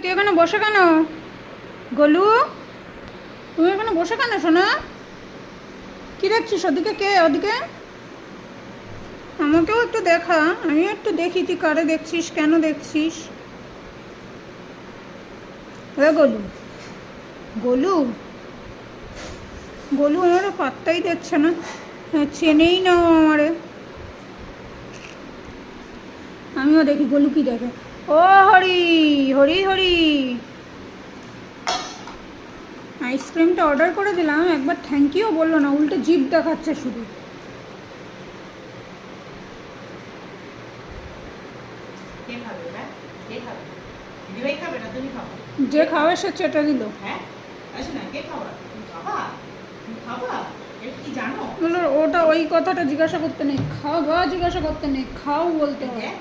তুই এখানে বসে কেন? গোলু, তুমি এখানে বসে কেন শোনা? কি দেখছিস ওদিকে? কে ওদিকে? আমাকেও একটু দেখা, আমিও একটু দেখি তুই কারে দেখছিস, কেন দেখছিস। এ গোলু, গোলু, গোলু আমারও পাত্তাই দিচ্ছে না। হ্যাঁ, চেনেই না ও আমারে। আমিও দেখি গোলু কি দেখে। ও হরি, হরি হরি, আইসক্রিমটা অর্ডার করে দিলাম, একবার থ্যাংক ইউ বললো না, উল্টে জিভ দেখাচ্ছে শুধু। যে খাবে সে চেটে দিল। বললো ওটা, ওই কথাটা জিজ্ঞাসা করতে নেই, খাওয়া জিজ্ঞাসা করতে নেই, খাও বলতে হয়।